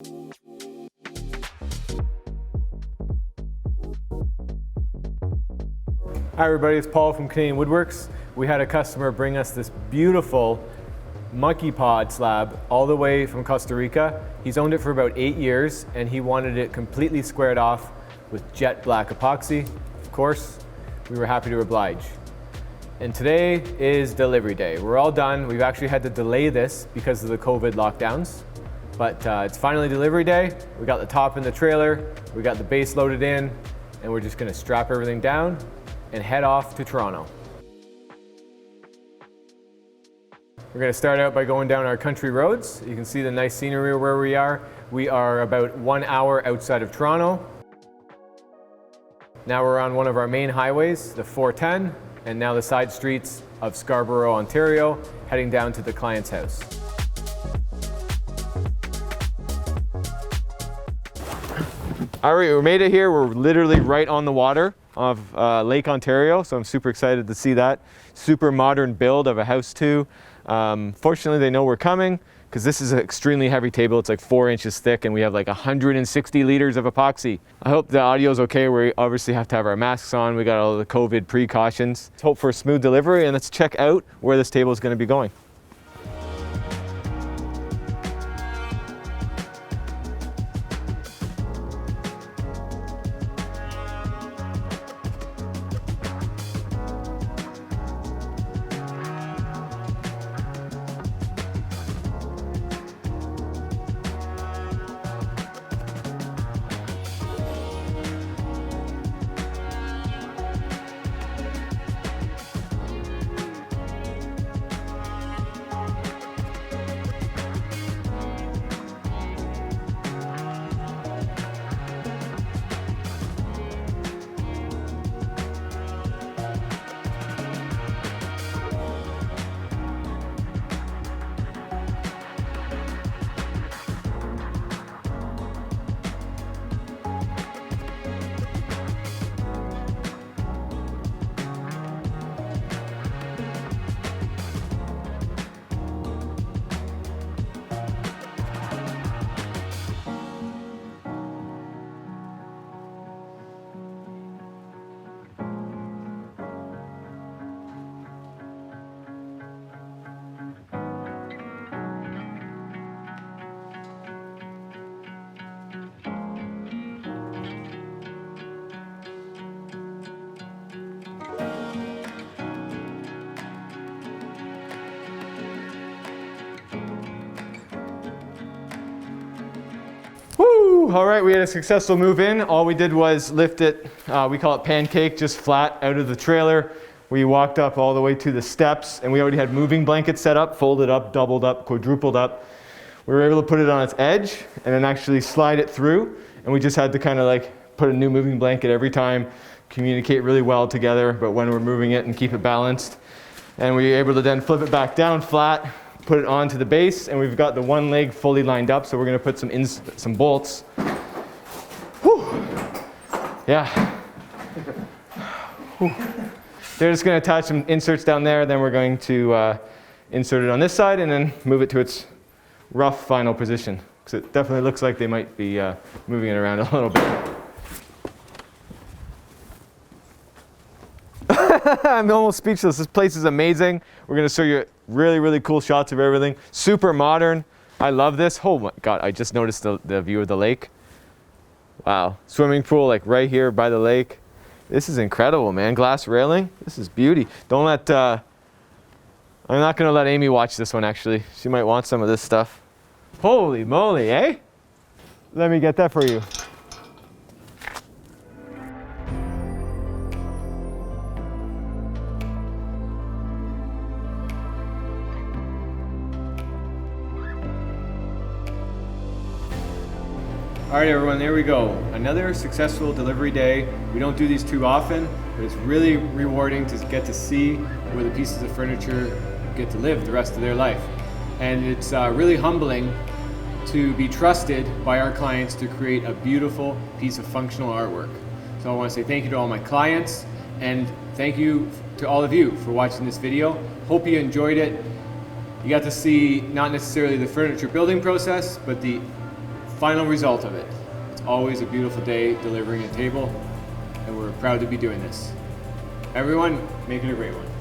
Hi everybody, it's Paul from Canadian Woodworks. We had a customer bring us this beautiful monkey pod slab all the way from Costa Rica. He's owned it for about 8 years and he wanted it completely squared off with jet black epoxy. Of course, we were happy to oblige. And today is delivery day. We're all done. We've actually had to delay this because of the COVID lockdowns, but it's finally delivery day. We got the top in the trailer, we got the base loaded in, and we're just gonna strap everything down and head off to Toronto. We're going to start out by going down our country roads. You can see the nice scenery where we are. We are about 1 hour outside of Toronto. Now we're on one of our main highways, the 410, and now the side streets of Scarborough, Ontario, heading down to the client's house. All right, we made it here. We're literally right on the water of Lake Ontario, so I'm super excited to see that. Super modern build of a house too. Fortunately, they know we're coming because this is an extremely heavy table. It's like 4 inches thick and we have like 160 liters of epoxy. I hope the audio is okay. We obviously have to have our masks on. We got all the COVID precautions. Let's hope for a smooth delivery and let's check out where this table is going to be going. Woo! All right, we had a successful move in. All we did was lift it, we call it pancake, just flat out of the trailer. We walked up all the way to the steps and we already had moving blankets set up, folded up, doubled up, quadrupled up. We were able to put it on its edge and then actually slide it through. And we just had to kind of like put a new moving blanket every time, communicate really well together, but when we're moving it and keep it balanced. And we were able to then flip it back down flat, put it onto the base, and we've got the one leg fully lined up, so we're gonna put some bolts. Whew. Yeah. Whew. They're just gonna attach some inserts down there, then we're going to insert it on this side and then move it to its rough final position. Because it definitely looks like they might be moving it around a little bit. I'm almost speechless. This place is amazing. We're gonna show you really, really cool shots of everything. Super modern. I love this. Oh my God, I just noticed the view of the lake. Wow, swimming pool like right here by the lake. This is incredible, man. Glass railing. This is beauty. Don't let, I'm not gonna let Amy watch this one actually. She might want some of this stuff. Holy moly, eh? Let me get that for you. All right, everyone, there we go. Another successful delivery day. We don't do these too often, but it's really rewarding to get to see where the pieces of furniture get to live the rest of their life. And it's really humbling to be trusted by our clients to create a beautiful piece of functional artwork. So I want to say thank you to all my clients and thank you to all of you for watching this video. Hope you enjoyed it. You got to see not necessarily the furniture building process, but the final result of it. It's always a beautiful day delivering a table, and we're proud to be doing this. Everyone, make it a great one.